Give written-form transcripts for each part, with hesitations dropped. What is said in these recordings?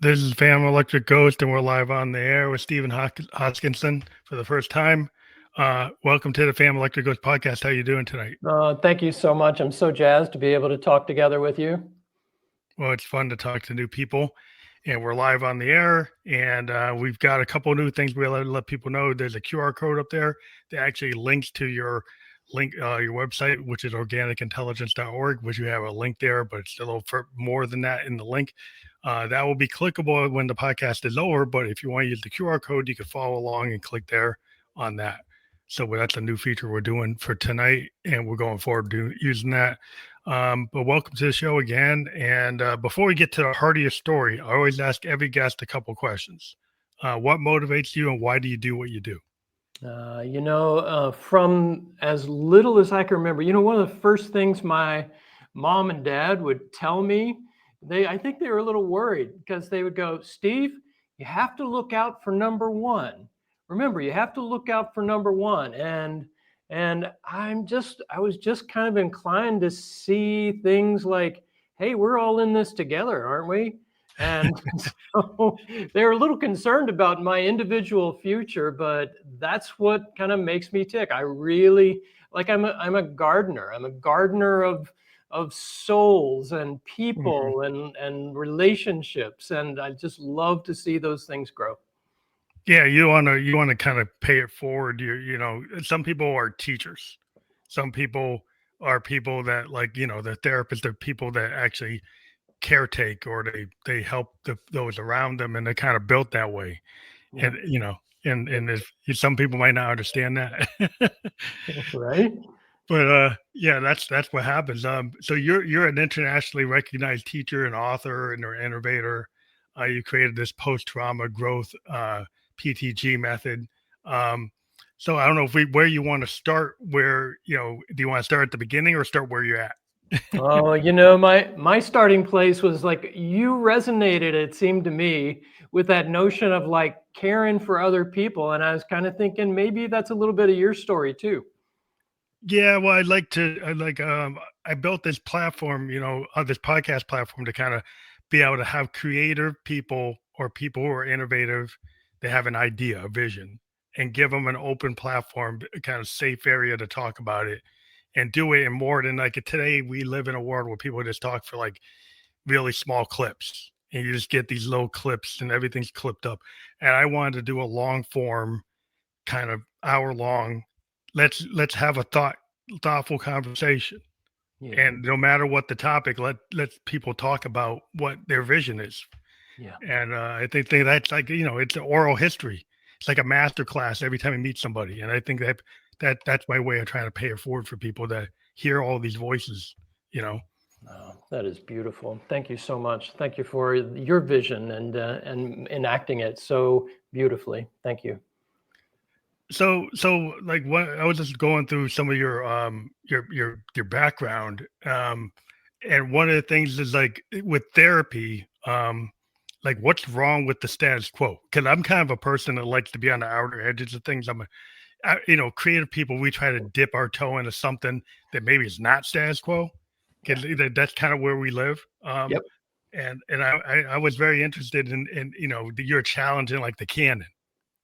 This is Phantom Electric Ghost, and we're live on the air with Stephen Hoskinson for the first time. Welcome to the Phantom Electric Ghost podcast. How are you doing tonight? Thank you so much. I'm so jazzed to be able to talk together with you. Well, it's fun to talk to new people, and we're live on the air, and we've got a couple of new things we let people know. There's a QR code up there that actually links to your website, which is organicintelligence.org, which you have a link there, but it's a little more than that in the link. That will be clickable when the podcast is over, but if you want to use the QR code, you can follow along and click there on that. So that's a new feature we're doing for tonight, and we're going forward to using that. But welcome to the show again. And before we get to the heart of your story, I always ask every guest a couple questions. What motivates you, and why do you do what you do? From as little as I can remember, one of the first things my mom and dad would tell me, I think they were a little worried because they would go, Steve, you have to look out for number one. Remember, you have to look out for number one. And I was just kind of inclined to see things like, hey, we're all in this together, aren't we? And so they were a little concerned about my individual future, but that's what kind of makes me tick. I really I'm a gardener. I'm a gardener of souls and people and relationships. And I just love to see those things grow. Yeah, you want to kind of pay it forward. Some people are teachers. Some people are people that the therapists are people that actually caretake, or they help those around them, and they're kind of built that way. Yeah. And if some people might not understand that. Right. But yeah, that's what happens. So you're an internationally recognized teacher and author and an innovator. You created this post-trauma growth PTG method. So I don't know where you want to start. Do you want to start at the beginning or start where you're at? Oh, my starting place was like, you resonated, it seemed to me, with that notion of like caring for other people. And I was kind of thinking maybe that's a little bit of your story too. Yeah, well, I built this platform, this podcast platform to kind of be able to have creative people or people who are innovative. They have an idea, a vision, and give them an open platform, a kind of safe area to talk about it and do it in more than today. We live in a world where people just talk for like really small clips, and you just get these little clips and everything's clipped up. And I wanted to do a long form, kind of hour long. Let's have a thoughtful conversation. Yeah. And no matter what the topic, let people talk about what their vision is. Yeah. And I think that's it's an oral history. It's like a master class every time you meet somebody. And I think that's my way of trying to pay it forward for people that hear all these voices, Oh, that is beautiful. Thank you so much. Thank you for your vision and enacting it so beautifully. Thank you. So what I was just going through some of your background, and one of the things is like with therapy, what's wrong with the status quo? Because I'm kind of a person that likes to be on the outer edges of things. Creative people, we try to dip our toe into something that maybe is not status quo, because that's kind of where we live. Yep. And I was very interested in you're challenging like the canon,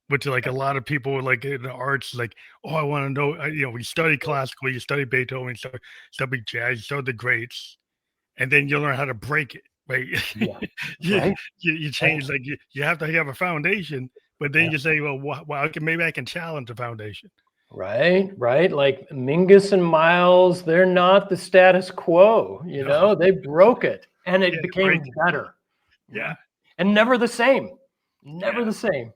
which like a lot of people like in the arts, like, oh, I want to know, we study classical, you study Beethoven, you study jazz, you study the greats, and then you learn how to break it, right? Yeah. you change, like you have to have a foundation, but then you say, well, maybe I can challenge the foundation. Right. Like Mingus and Miles, they're not the status quo, they broke it and it became better. Yeah. And never the same. The same.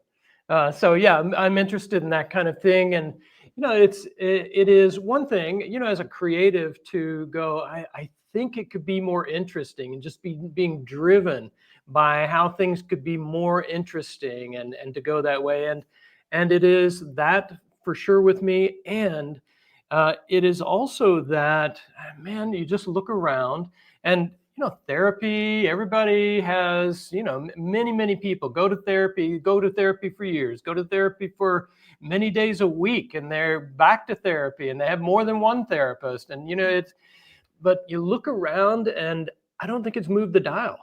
So yeah, I'm interested in that kind of thing. And, it is one thing, as a creative to go, I think it could be more interesting, and just being driven by how things could be more interesting and to go that way. And it is that for sure with me. And it is also that, man, you just look around and, therapy, everybody has, many people go to therapy for years, go to therapy for many days a week, and they're back to therapy, and they have more than one therapist. And, but you look around and I don't think it's moved the dial.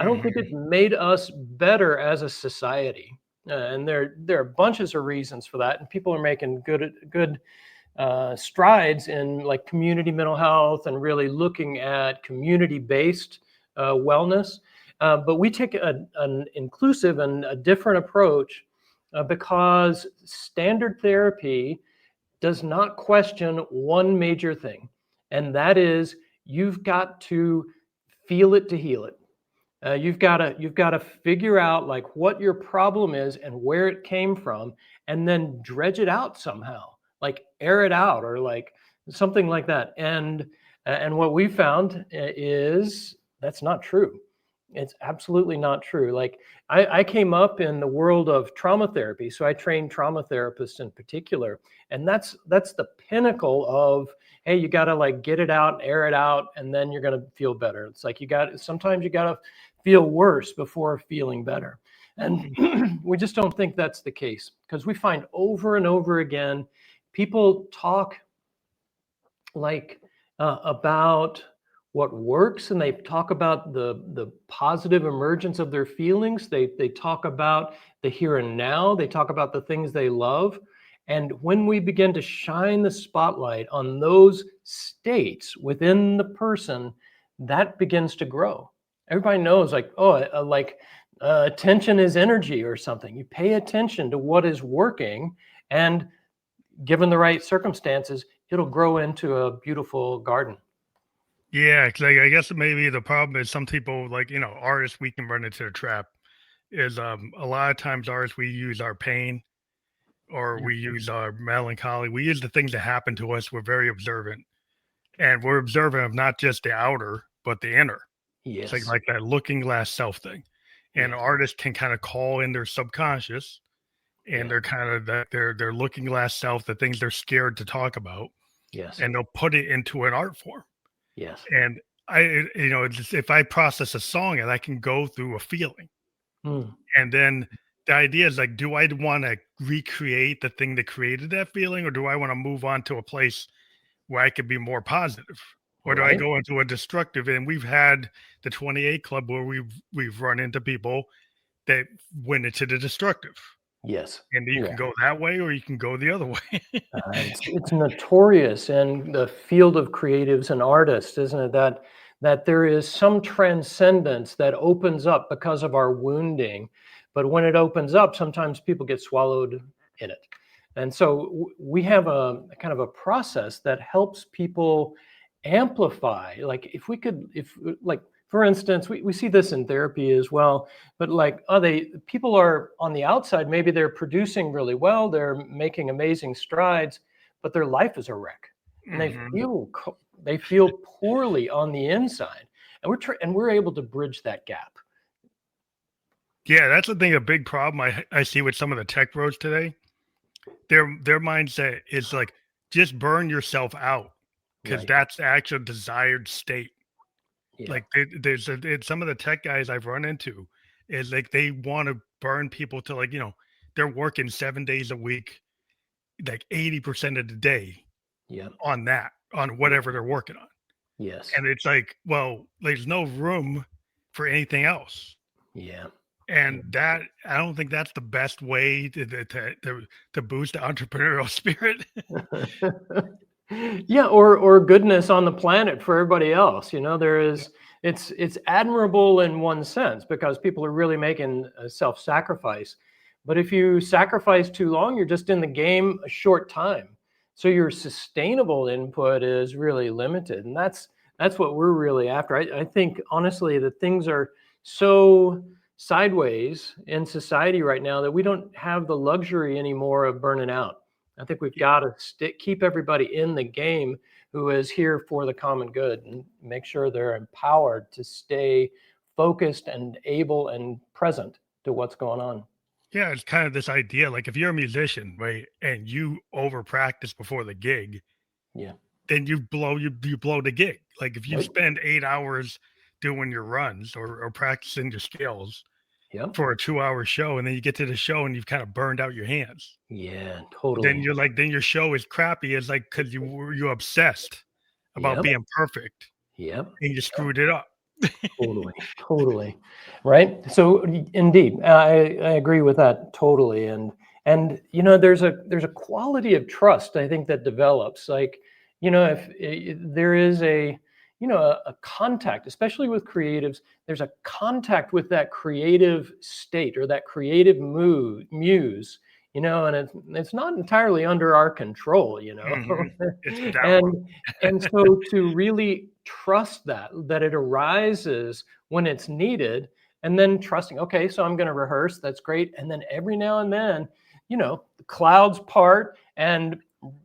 I don't think it made us better as a society. And there are bunches of reasons for that, and people are making good strides in like community mental health and really looking at community-based wellness. But we take an inclusive and a different approach because standard therapy does not question one major thing, and that is you've got to feel it to heal it. You've got to figure out like what your problem is and where it came from, and then dredge it out somehow, like air it out or like something like that. And what we found is that's not true. It's absolutely not true. Like I came up in the world of trauma therapy, so I trained trauma therapists in particular, and that's the pinnacle of, hey, you got to like get it out, air it out, and then you're going to feel better. It's like sometimes you got to feel worse before feeling better. And we just don't think that's the case, because we find over and over again, people talk like about what works, and they talk about the positive emergence of their feelings. They talk about the here and now. They talk about the things they love. And when we begin to shine the spotlight on those states within the person, that begins to grow. Everybody knows, like, attention is energy or something. You pay attention to what is working, and given the right circumstances, it'll grow into a beautiful garden. Yeah, 'cause I guess maybe the problem is some people, like, artists, we can run into the trap is a lot of times artists, we use our pain or Yeah. we use our melancholy. We use the things that happen to us. We're very observant, and we're observant of not just the outer, but the inner. It's Yes. like that looking glass self thing. And Yes. artists can kind of call in their subconscious and Yeah. they're kind of that their looking glass self, the things they're scared to talk about, Yes. and they'll put it into an art form. Yes. And if I process a song and I can go through a feeling, Mm. and then the idea is like, do I want to recreate the thing that created that feeling, or do I want to move on to a place where I could be more positive? Or do I Right. go into a destructive? And we've had the 28 Club where we've run into people that went into the destructive. Yes. And you Yeah. can go that way or you can go the other way. It's notorious in the field of creatives and artists, isn't it? That there is some transcendence that opens up because of our wounding, but when it opens up, sometimes people get swallowed in it. And so we have a kind of a process that helps people amplify. Like if like for instance, we see this in therapy as well, but like people are on the outside, maybe they're producing really well, they're making amazing strides, but their life is a wreck, and Mhm. they feel poorly on the inside, and we're able to bridge that gap. Yeah, that's the thing, a big problem I see with some of the tech bros today. Their mindset is like, just burn yourself out because Right. that's the actual desired state. Yeah. Like some of the tech guys I've run into is like they want to burn people to like, they're working 7 days a week, like 80% of the day Yeah. on whatever they're working on. Yes. And it's like, well, there's no room for anything else. Yeah. And that I don't think that's the best way to boost the entrepreneurial spirit. Yeah, or goodness on the planet for everybody else. There is it's admirable in one sense because people are really making a self-sacrifice. But if you sacrifice too long, you're just in the game a short time. So your sustainable input is really limited. And that's what we're really after. I think honestly that things are so sideways in society right now that we don't have the luxury anymore of burning out. I think we've got to keep everybody in the game who is here for the common good and make sure they're empowered to stay focused and able and present to what's going on. Yeah, it's kind of this idea, like if you're a musician, right, and you over practice before the gig, Yeah. then you blow the gig. Like if you Right. spend 8 hours doing your runs or practicing your skills Yep. for a 2 hour show, and then you get to the show and you've kind of burned out your hands. Yeah, Then totally. you're like, then your show is crappy. It's like because you obsessed about Yep. being perfect Yep. and you screwed it up. Totally, totally, right. So indeed, I agree with that totally. And there's a quality of trust I think that develops. Like, if there is a contact, especially with creatives, there's a contact with that creative state or that creative muse. And it's not entirely under our control. It's downward. And so to really trust that it arises when it's needed, and then trusting, okay, so I'm going to rehearse, that's great. And then every now and then, the clouds part and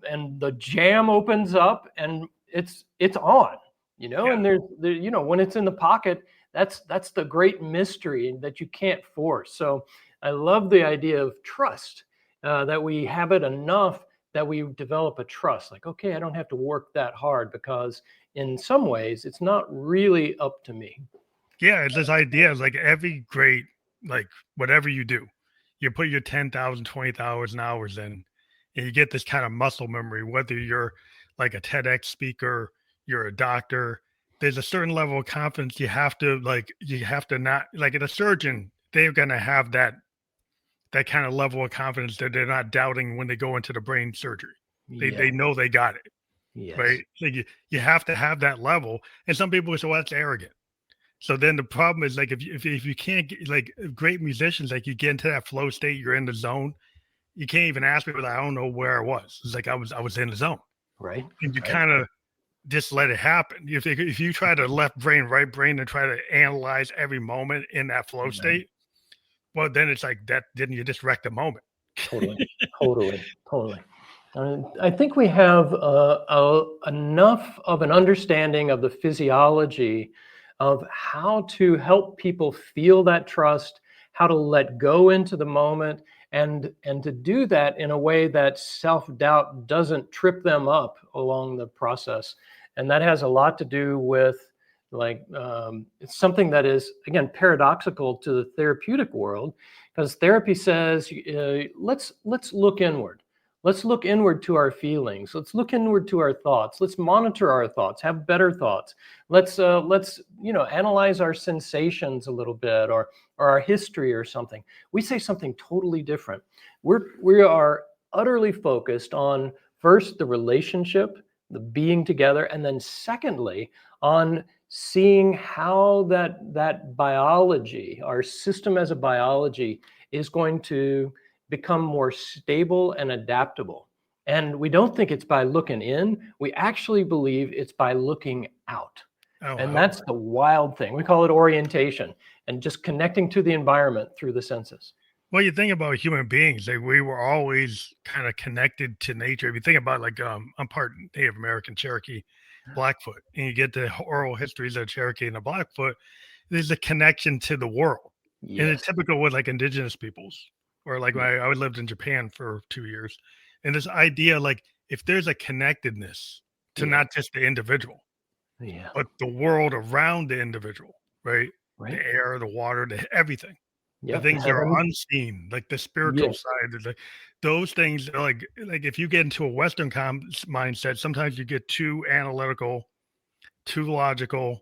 the jam opens up and it's on, Yeah. and when it's in the pocket, that's the great mystery that you can't force. So I love the idea of trust, that we have it enough that we develop a trust, like, okay, I don't have to work that hard because in some ways it's not really up to me. Yeah, it's this idea of like every great, like whatever you do, you put your 10,000, 20,000 hours in, and you get this kind of muscle memory, whether you're like a TEDx speaker, you're a doctor, there's a certain level of confidence you have to not like at a surgeon, they're gonna have that kind of level of confidence that they're not doubting when they go into the brain surgery. They Yeah. know they got it, Yes. right? Like you have to have that level. And some people say, well, that's arrogant. So then the problem is like if you can't get like great musicians, like you get into that flow state, you're in the zone. You can't even ask me, but I don't know where I was. It's like I was in the zone, Right. and you Right. kind of just let it happen. If you try to left brain, right brain, and try to analyze every moment in that flow Right. state, well, then it's like that. Then you just wreck the moment. Totally. Totally. Totally. I think we have enough of an understanding of the physiology of how to help people feel that trust, how to let go into the moment, and to do that in a way that self-doubt doesn't trip them up along the process. And that has a lot to do with, like, it's something that is, again, paradoxical to the therapeutic world, because therapy says, let's look inward. Let's look inward to our feelings. Let's look inward to our thoughts. Let's monitor our thoughts. Have better thoughts. Let's analyze our sensations a little bit, or our history or something. We say something totally different. We are utterly focused on, first, the relationship, the being together, and then secondly on seeing how that biology, our system as a biology, is going to become more stable and adaptable. And we don't think it's by looking in. We actually believe it's by looking out. Oh, And wow. that's the wild thing. We call it orientation, and just connecting to the environment through the senses. Well, you think about human beings, like we were always kind of connected to nature. If you think about like I'm part Native American Cherokee, Blackfoot, and you get the oral histories of Cherokee and the Blackfoot, there's a connection to the world. And it's Yes. typical with like indigenous peoples, or like when Yeah. I lived in Japan for 2 years. And this idea, like if there's a connectedness to Yeah. not just the individual, Yeah. but the world around the individual, right? Right. The air, the water, everything, the Yep. things that are Heaven. unseen, like the spiritual Yes. side, like those things are like if you get into a Western mindset, sometimes you get too analytical, too logical,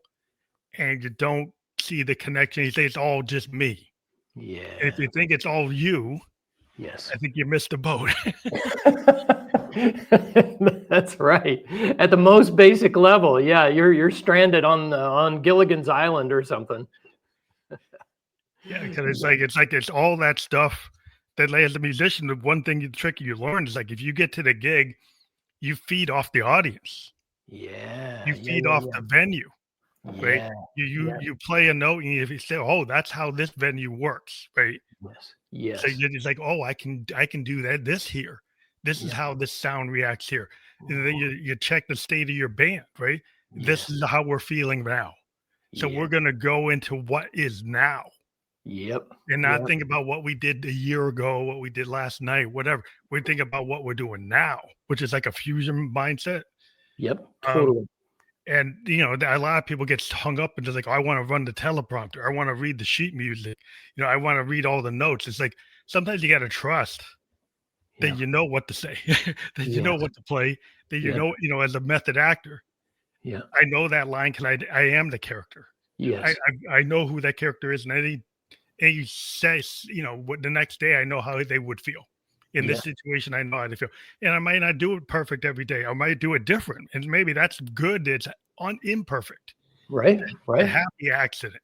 and you don't see the connection. You say it's all just me. And if Yeah. you think it's all you, Yes. I think you missed the boat. That's right. At the most basic level, yeah, you're stranded on Gilligan's Island or something. Yeah, because Yeah. it's all that stuff that like, as a musician, the one thing the trick you learn is like if you get to the gig, you feed off the audience. Yeah. You Yeah. feed off Yeah. the venue, right? Yeah. You Yeah. you play a note and you say, "Oh, that's how this venue works," right? Yes. So Yes. you're just like, "Oh, I can do that this here. This is Yeah. how this sound reacts here." And then you check the state of your band, right? This Yes. is how we're feeling now. So Yeah. we're gonna go into what is now Yep. and not Yep. think about what we did a year ago, what we did last night, whatever. We think about what we're doing now, which is like a fusion mindset. Yep. Um, Totally. and a lot of people get hung up and just like, "Oh, I want to run the teleprompter. I want to read the sheet music. I want to read all the notes." It's like sometimes you got to trust that Yeah. you know what to say, that you know Yes. what to play, that Yeah. as a method actor, Yeah. I know that line because I am the character. Yes. I know who that character is, and any says, what the next day I know how they would feel. In Yeah. this situation, I know how they feel. And I might not do it perfect every day. I might do it different. And maybe that's good. It's imperfect. Right. The Right. happy accident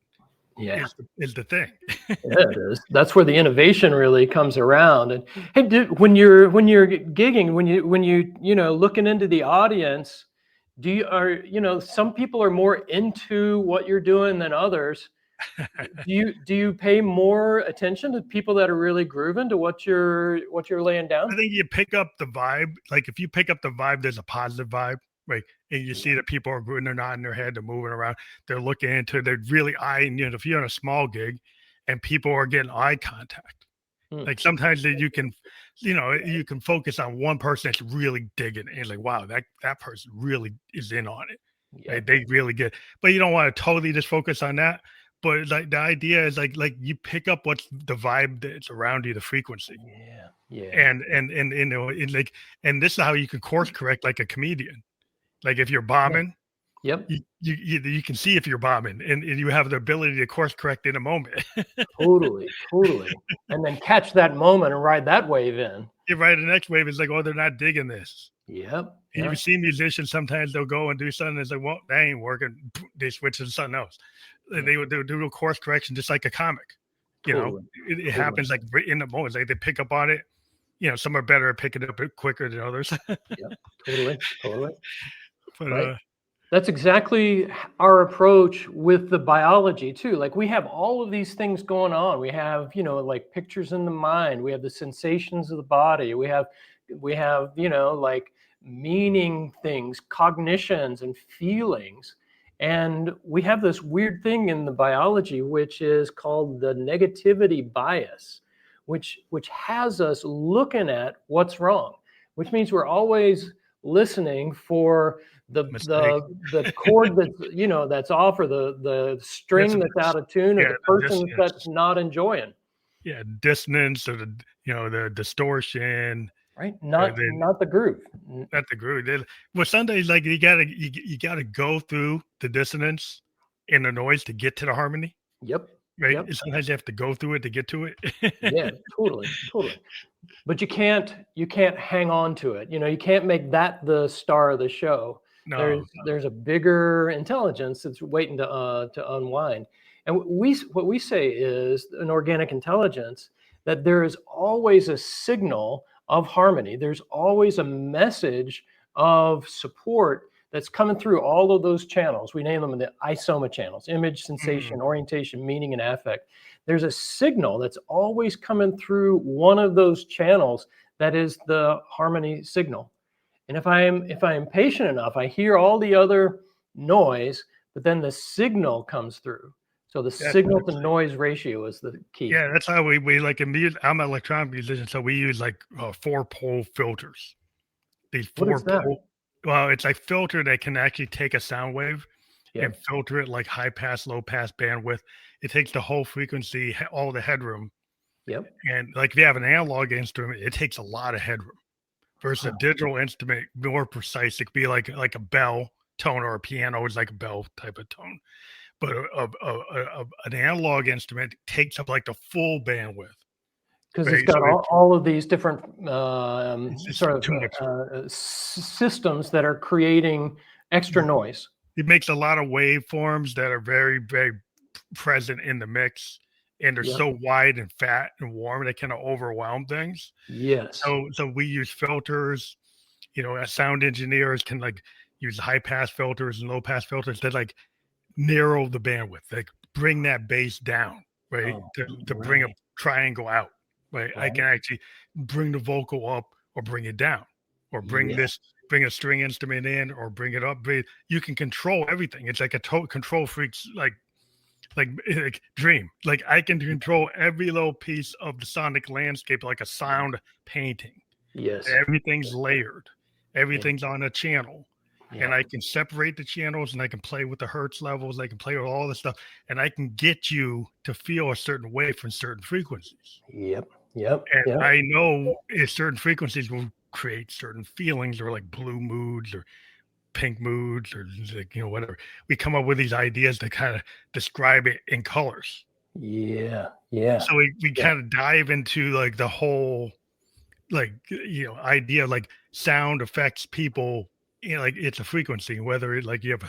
Yeah. is the thing. Yeah, it is. That's where the innovation really comes around. And hey, when you're gigging, when you looking into the audience, some people are more into what you're doing than others. Do you pay more attention to people that are really grooving to what you're laying I down? think you pick up the vibe. Like if you pick up the vibe, there's a positive vibe, right? And you see Yeah. that people are good, they're nodding their head, they're moving around, they're looking into it, they're really eyeing you. If you're in a small gig and people are getting eye contact, Hmm. like sometimes that you can focus on one person that's really digging it. And like, wow, that person really is in on it. Yeah. Right? They really get, but you don't want to totally just focus on that. But like the idea is like you pick up what's the vibe that's around you, the frequency Yeah. Yeah. and like, and this is how you can course correct like a comedian. Like if you're Yeah. bombing, Yep. you can see if you're bombing, and you have the ability to course correct in a moment. Totally. Totally. And then catch that moment and ride that wave in. You right, the next wave is like, oh, they're not digging this. Yep. And you Yeah. see musicians sometimes they'll go and do something. It's like, well, that ain't working. They switch to something else. And Yeah. they'll do a course correction just like a comic. Totally. It Totally. happens like right in the moment. Like they pick up on it. Some are better at picking it up quicker than others. Yep. Totally. Totally. But Right. That's exactly our approach with the biology too. Like we have all of these things going on. We have, like pictures in the mind. We have the sensations of the body. We have, like meaning things, cognitions and feelings. And we have this weird thing in the biology, which is called the negativity bias, which has us looking at what's wrong, which means we're always listening for mistake. the chord that's off, or the string that's Dissonance. out of tune, or Yeah, the the person that's dissonance. not enjoying. Yeah, dissonance or the distortion. Right, not Then not the groove. not the groove. Well, Sundays like you gotta go through the dissonance and the noise to get to the harmony, Yep. right? Yep. And sometimes you have to go through it to get to Yeah, it. totally. Totally. But you can't hang on to it. You can't make that the star of the show. No, There's a bigger intelligence that's waiting to unwind. And what we say is an organic intelligence, that there is always a signal of harmony. There's always a message of support that's coming through all of those channels. We name them the ISOMA channels: image, mm, sensation, orientation, meaning, and affect. There's a signal that's always coming through one of those channels that is the harmony signal. And if I am patient enough, I hear all the other noise, but then the signal comes through. So the that's signal to noise ratio is the key. yeah, that's how we like in music. I'm an electronic musician, so we use like 4-pole filters. These What is that? 4-pole, well, it's a filter that can actually take a sound wave and Yep. filter it like high pass, low pass bandwidth. It takes the whole frequency, all the headroom. Yep. And like if you have an analog instrument, it takes a lot of headroom versus a Huh. digital instrument, more precise. It could be like a bell tone, or a piano is like a bell type of tone. But an analog instrument takes up like the full bandwidth, Because it's right? got So all of these different it's just sort of too much. systems that are creating extra noise. It makes a lot of waveforms that are very, very present in the mix, and they're Yep. so wide and fat and warm they kind of overwhelm things. Yes. So we use filters. As sound engineers can like use high pass filters and low pass filters that like narrow the bandwidth, like bring that bass down, right? Oh, To bring a right. triangle out, right? I can Right. actually bring the vocal up or bring it down, or Yeah. bring a string instrument in or bring it up. You can control everything. It's like a total control freaks like dream. Like I can control every little piece of the sonic landscape like a sound painting. Yes. Everything's layered. Yeah. Everything's on a channel, and Yeah. I can separate the channels, and I can play with the hertz levels. I can play with all this stuff, and I can get you to feel a certain way from certain frequencies. Yep. Yep. And Yep. I know if certain frequencies will create certain feelings, or like blue moods, or pink moods or like, whatever. We come up with these ideas to kind of describe it in colors. Yeah. Yeah. So we Yeah. kind of dive into like the whole like idea like sound affects people, like it's a frequency, whether it like you have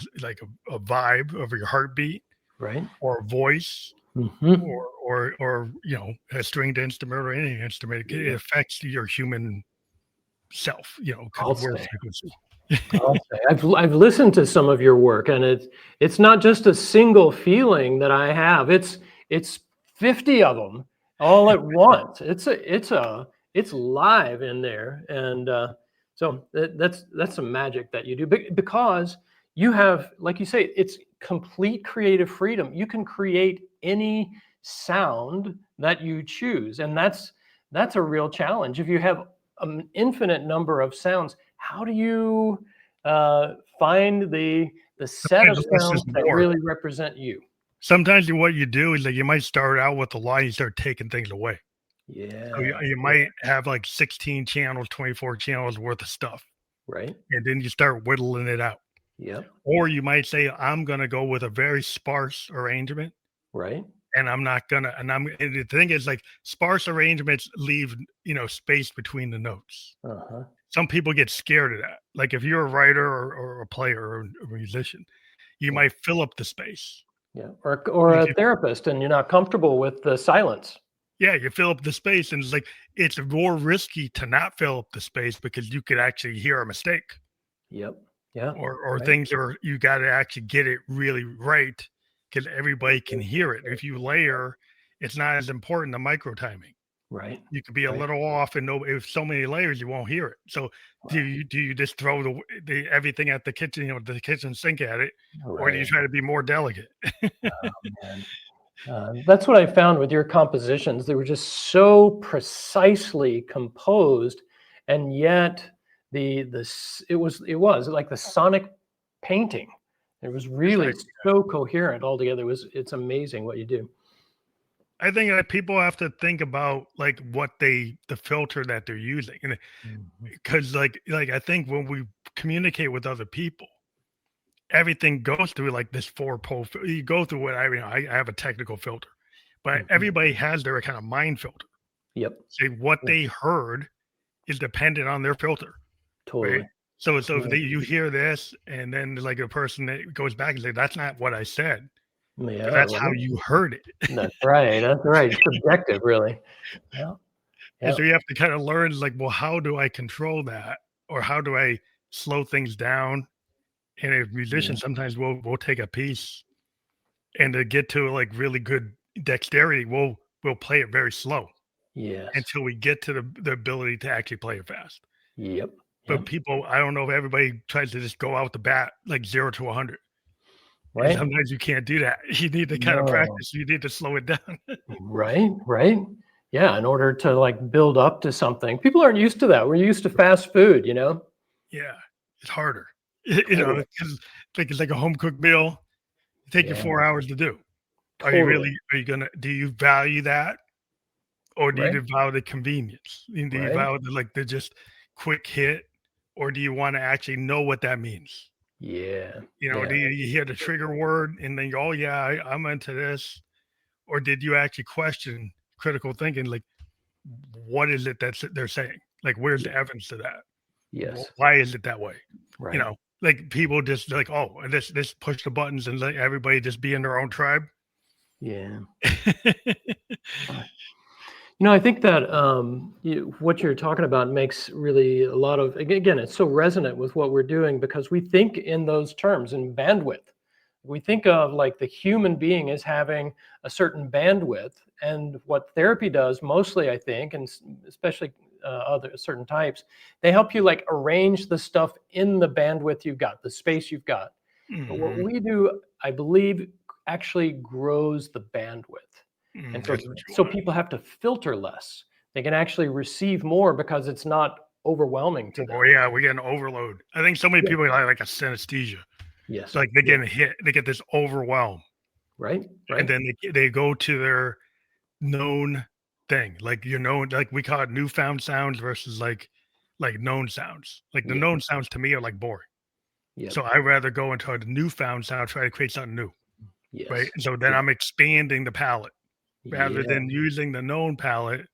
a vibe of your heartbeat Right. or a voice Hmm. or a stringed instrument or any instrument. It Yeah. affects your human self, because I'll we're a say. frequency. I'll say. I've listened to some of your work, and it's not just a single feeling that I have. It's 50 of them all at once. It's live in there, and so that's some magic that you do. Because you have, like you say, it's complete creative freedom. You can create any sound that you choose, and that's a real challenge. If you have an infinite number of sounds, how do you find the set Sometimes of less is sounds that more. really represent you? Sometimes what you do is like you might start out with a line, you start taking things away. So Yeah, you yeah, might have like 16 channels, 24 channels worth of stuff, right. and then you start whittling it out. Yep, Or you might say, I'm gonna go with a very sparse arrangement, right. and I'm not gonna and the thing is like sparse arrangements leave, space between the notes. Uh-huh. Some people get scared of that. Like if you're a writer or a player or a musician, you Yeah, might fill up the space. yeah. Or If a you therapist, and you're not comfortable with the silence. Yeah, you fill up the space, and it's like it's more risky to not fill up the space because you could actually hear a mistake Yep. Yeah. or Right. things are you got to actually get it really right because everybody can hear it. If you layer, it's not as important the micro timing. Right. You could be a Right. little off, and no, if so many layers, you won't hear it. So Right. do you just throw the everything at the kitchen, the kitchen sink at it, or do you Right. try to be more delicate? And that's what I found with your compositions. They were just so precisely composed, and yet it was like the sonic painting. It was really Precisely. so coherent altogether. It's amazing what you do. I think that people have to think about like what the filter that they're using, and Mhm. because I think when we communicate with other people, everything goes through like this four pole. You go through what I have a technical filter, but Mhm. everybody has their kind of mind filter. Yep. See what Yeah, they heard is dependent on their filter, right? totally. So if Yeah. you hear this, and then like a person that goes back and say that's not what I said, but Yeah, that's how right. you heard it. That's right. That's right. It's subjective, really. Yeah. And Yeah. so you have to kind of learn like, well, how do I control that? Or how do I slow things down? And as Yeah. musicians, sometimes we'll take a piece and to get to like really good dexterity, we'll play it very slow Yes. until we get to the ability to actually play it fast. Yep. But Yep. people, I don't know if everybody tries to just go out the bat like 0 to 100. And Right. sometimes you can't do that. You need to kind of No. practice. You need to slow it down. Right, right. Yeah, in order to like build up to something. People aren't used to that. We're used to fast food, you know? Yeah, it's harder. Totally. Because it's like a home cooked meal. It take you Yeah, 4 hours to do. totally. Are you gonna do you value that, or do Right, you value the convenience? And do you right. value the just quick hit, or do you wanna actually know what that means? Yeah, Do yeah, you hear the trigger word and then go, "Oh, yeah, I'm into this," or did you actually question critical thinking, like, what is it that's they're saying? Like, where's yeah. the evidence to that? Yes, Why is it that way? You right. know, like, people just like, "Oh, this push the buttons and let everybody just be in their own tribe." Yeah. I think that what you're talking about makes really a lot of, again, it's so resonant with what we're doing because we think in those terms, in bandwidth. We think of like the human being as having a certain bandwidth, and what therapy does mostly, I think, and especially other certain types, they help you like arrange the stuff in the bandwidth you've got, the space you've got. But what Mhm. we do, I believe, actually grows the bandwidth. And so That's what you so want. people have to filter less. They can actually receive more because it's not overwhelming to Oh, them. yeah, we get an overload. I think so many Yeah. people like a synesthesia. It's Yes. like they Yeah. get hit, they get this overwhelm, Right. and Right. then they go to their known thing, like, like, we call it newfound sounds versus, like, known sounds. Like, the Yeah. known sounds to me are, like, boring. Yep. So I rather go into a newfound sound, try to create something new, right? Yes. So then I'm expanding the palette rather Yeah. than using the known palette.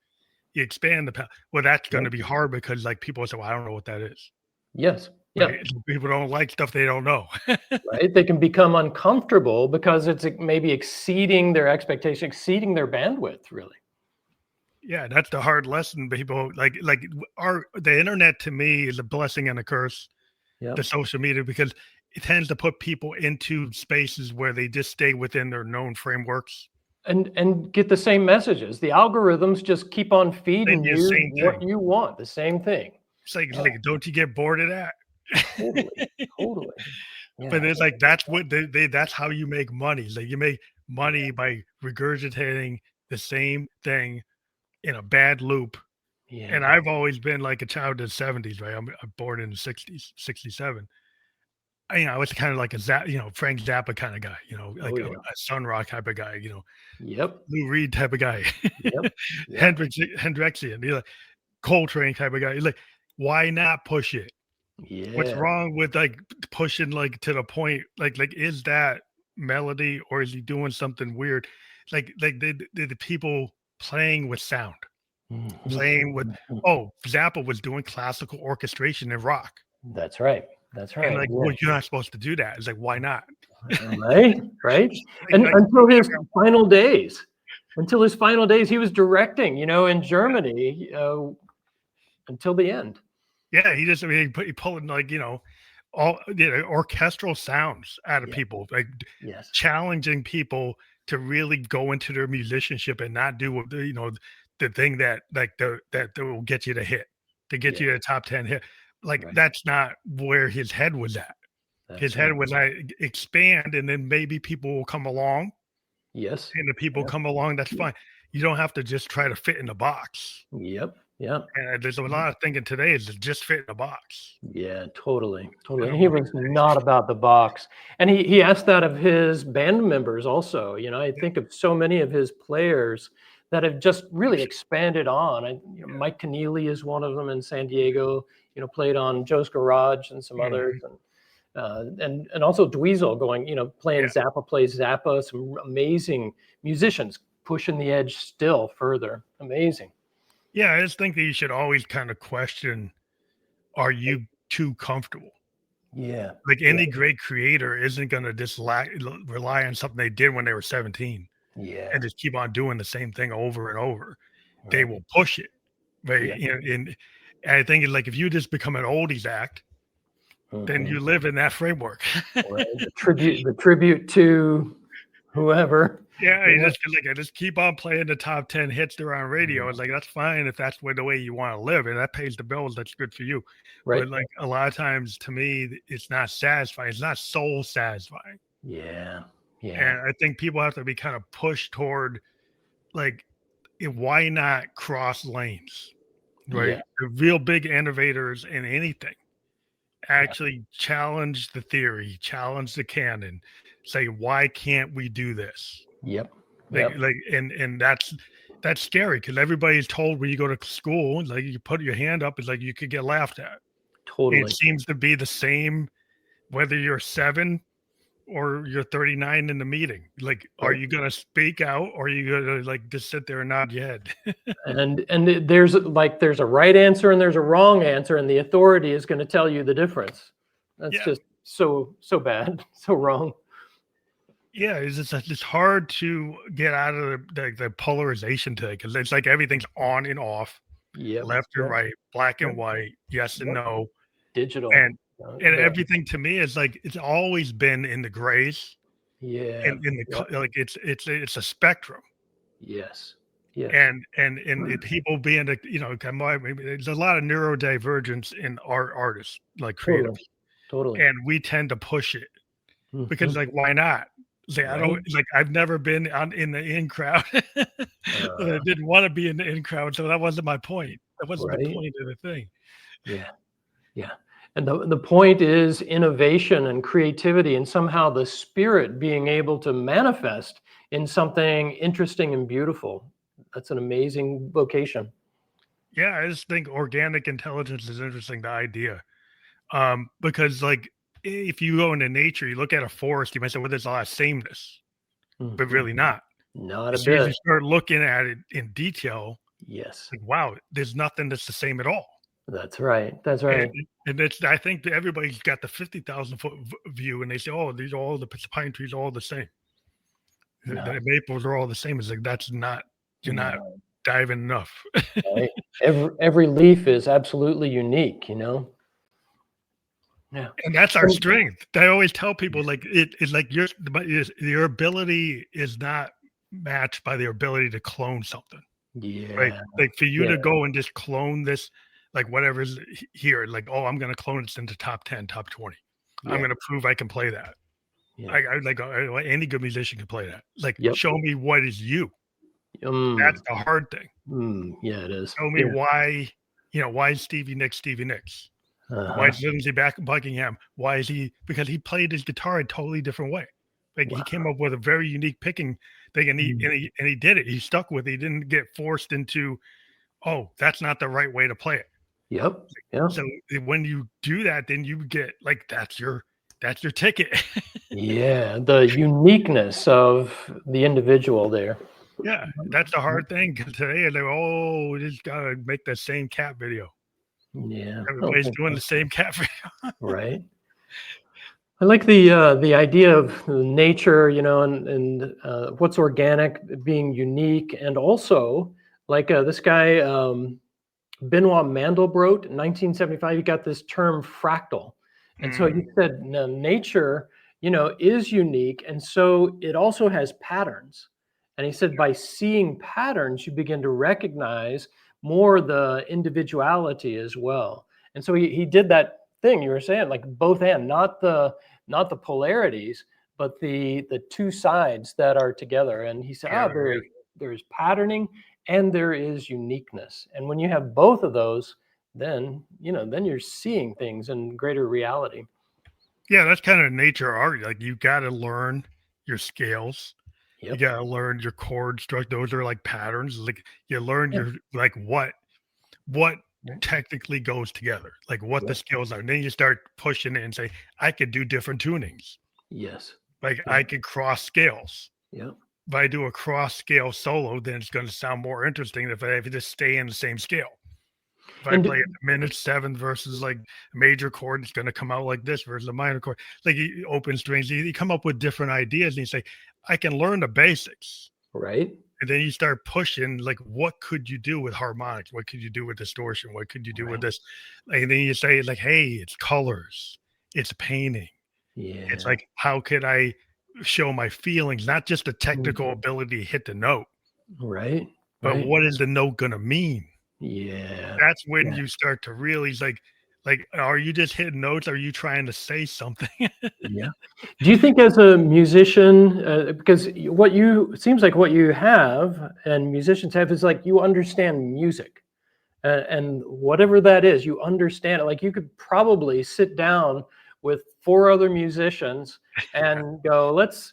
You expand the palette. Well, that's going Yep. to be hard because like people say, well, I don't know what that is. Yes. Right? Yeah. So people don't like stuff they don't know. Right. They can become uncomfortable because it's maybe exceeding their expectation, exceeding their bandwidth, really. Yeah, that's the hard lesson. People like the internet to me is a blessing and a curse. The Yep. social media because it tends to put people into spaces where they just stay within their known frameworks. And get the same messages. The algorithms just keep on They feeding do the you same what thing. you want, the same thing. It's like, Yeah, don't you get bored of that? totally, totally. But Yeah, it's like that's what that's how you make money. Like you make money by regurgitating the same thing in a bad loop. yeah. And I've always been like a child of the 70s, right? I'm born in the 60s, 67. I was kind of like Frank Zappa kind of guy, Oh, like a yeah. Sun Ra type of guy, Yep, Lou Reed type of guy, yep, yep. Hendrixian, like Coltrane type of guy. He's like, why not push it? What's Yeah. wrong with like pushing like to the point? Like is that melody or is he doing something weird? Like the people playing with sound, Mhm, playing with mhm. Zappa was doing classical orchestration in rock. That's right. That's And right. like, Yeah. well, you're not supposed to do that. It's like, why not? Right, right. And Like until his final days, he was directing, in Germany, until the end. yeah, he just he pulling like, all orchestral sounds out of Yeah. people, like Yes. challenging people to really go into their musicianship and not do what the thing that like that will get you to get Yeah. you to top 10 hit. Like Right. that's not where his head was at. His That's head right. was I expand and then maybe people will come along Yes. and the people Yeah. come along, that's fine. You don't have to just try to fit in the box. Yep. Yep. And there's a lot of thinking today is to just fit in a box. Yeah, totally, I totally. And don't he work was not about the box. And he asked that of his band members also. I yeah, think of so many of his players that have just really expanded on. yeah, Mike Keneally is one of them in San Diego, played on Joe's Garage and some mhm, others. And also Dweezil going, playing yeah. Zappa plays Zappa, some amazing musicians pushing the edge still further. Amazing. Yeah, I just think that you should always kind of question, are you too comfortable? Yeah. Like Yeah. any great creator isn't gonna just rely on something they did when they were 17 Yeah. and just keep on doing the same thing over and over. They Right. will push it, right? Yeah. And I think it's like if you just become an oldies act, then Mhm. you live in that framework. Right, the tribute to whoever. Yeah, you Yeah, just like I just keep on playing the top 10 hits there on radio. It's like that's fine if that's the way you want to live and that pays the bills, that's good for you. right. But like a lot of times to me, it's not satisfying. It's not soul satisfying. Yeah, yeah, And I think people have to be kind of pushed toward like why not cross lanes? Right. yeah, The real big innovators in anything yeah. actually challenge the theory, challenge the canon, say, why can't we do this? Yep, Like yep, like and that's scary because everybody's told when you go to school, like you put your hand up, it's like you could get laughed at. It totally. seems to be the same whether you're 7 or you're 39 in the meeting. Like, are Right. you gonna speak out or are you gonna like just sit there and nod your head? There's a right answer and there's a wrong answer, and the authority is going to tell you the difference. That's Yeah. just so bad, so wrong. Yeah, it's hard to get out of the polarization today because it's like everything's on and off, Yep, left and yep, right, black yep, and white, yes and yep. no, Digital. and The everything to me is like it's always been in the grays, Yeah, in the yep, like it's a spectrum, yes, yes, and people being there's a lot of neurodivergence in our artists like creative, totally, totally. and we tend to push it. Because, Mhm. like, why not? Like, I Right. don't like, I've never been in the in crowd. I Uh, didn't wanna be in the in crowd, so that wasn't my point. That wasn't the right. point of the thing. Yeah. Yeah. And the point is innovation and creativity and somehow the spirit being able to manifest in something interesting and beautiful. That's an amazing vocation. Yeah, I just think organic intelligence is interesting, the idea. Because, like, if you go into nature, you look at a forest, you might say, well, there's a lot of sameness, but really not. Not a As soon as bit. you start looking at it in detail, Yes, like, wow, there's nothing that's the same at all. that's right. That's right. And it's, I think that everybody's got the 50,000 foot view, and they say, oh, these are all the pine trees are all the same. No, The maples are all the same. It's like, that's not, you're not no, diving enough. right. Every leaf is absolutely unique, Yeah. And that's our strength. I always tell people, like, it's like your ability is not matched by the ability to clone something, right? Yeah. Like, for you Yeah. to go and just clone this, like, whatever's here, like, oh, I'm going to clone it into top 10, top 20. I'm Yeah. going to prove I can play that. Yeah. Any good musician can play that. Like, Yep. show me what is you. Mm, That's the hard thing. yeah, it is. Show me Yeah. why, why is Stevie Nicks Stevie Nicks? Why Uh-huh. is Lindsey Buckingham? Why is he? Because he played his guitar a totally different way. Like, Wow. he came up with a very unique picking thing, and he did it. He stuck with it. He didn't get forced into, oh, that's not the right way to play it. Yep. Yeah. So when you do that, then you get, like, that's your ticket. Yeah. The uniqueness of the individual there. Yeah, that's the hard thing. 'Cause today they're, oh, we just gotta make the same cat video. Yeah. Everybody's doing the same cat video. Right. I like the idea of nature, and what's organic being unique, and also like this guy Benoit Mandelbrot in 1975. He got this term fractal, and so he said, no, nature, is unique, and so it also has patterns. And he said, by seeing patterns, you begin to recognize more the individuality as well. And so he did that thing you were saying, like both and not the polarities, but the two sides that are together. And he said, Yeah, there's patterning and there is uniqueness. And when you have both of those, then you're seeing things in greater reality. yeah, that's kind of nature art. Like, you got to learn your scales. You Yep. got to learn your chord structure. Those are like patterns. Like, you learn your, like, what technically goes together, like what the skills are. And then you start pushing it and say, I could do different tunings. Yes. Like, I could cross scales. Yep. If I do a cross scale solo, then it's going to sound more interesting if I just stay in the same scale. If I play a minute 7 versus like a major chord, it's going to come out like this versus a minor chord. Like, open strings, you come up with different ideas, and you say, I can learn the basics. Right. And then you start pushing, like, what could you do with harmonics? What could you do with distortion? What could you do with this? And then you say, like, hey, it's colors, it's painting. Yeah. It's like, how could I show my feelings, not just the technical ability to hit the note, right. but what is the note going to mean? Yeah. That's when you start to really, like, are you just hitting notes? Are you trying to say something? Yeah. Do you think as a musician, because it seems like what you have and musicians have is like you understand music, and whatever that is, you understand it. Like you could probably sit down with 4 other musicians and go, let's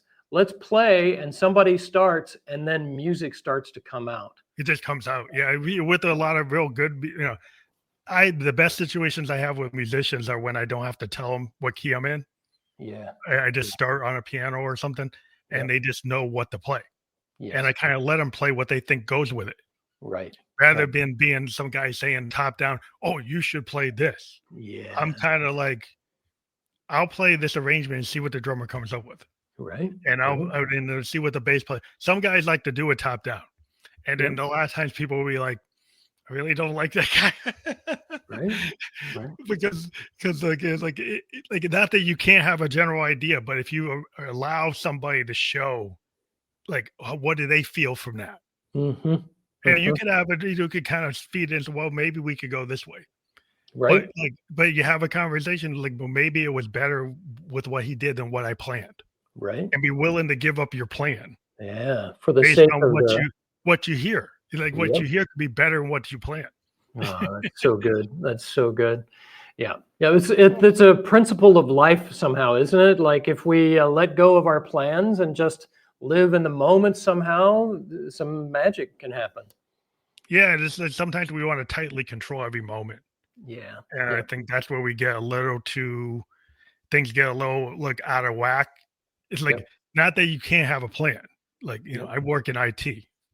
play, and somebody starts, and then music starts to come out. It just comes out. Yeah, with a lot of real good, the best situations I have with musicians are when I don't have to tell them what key I'm in. Yeah. I just start on a piano or something, and they just know what to play. Yes. And I kind of let them play what they think goes with it. Right. Rather than being some guy saying top down, oh, you should play this. Yeah. I'm kind of like, I'll play this arrangement and see what the drummer comes up with. Right. And I'll see what the bass player. Some guys like to do it top down. And then a lot of times people will be like, I really don't like that guy. Right. because like it's like not that you can't have a general idea, but if you allow somebody to show, like, what do they feel from that? Mm-hmm. And you could have it, you could kind of feed into, well, maybe we could go this way. Right. But you have a conversation like, well, maybe it was better with what he did than what I planned. Right. And be willing to give up your plan. Yeah. For the based sake on of what you hear. Like, what you hear could be better than what you plan. Oh, that's so good. That's so good. Yeah. Yeah. It's a principle of life somehow, isn't it? Like if we let go of our plans and just live in the moment, somehow some magic can happen. Yeah. Sometimes we want to tightly control every moment. Yeah. And I think that's where we get a little too things get a little like out of whack, it's like Yep. not that you can't have a plan. Like, Yep. I work in IT.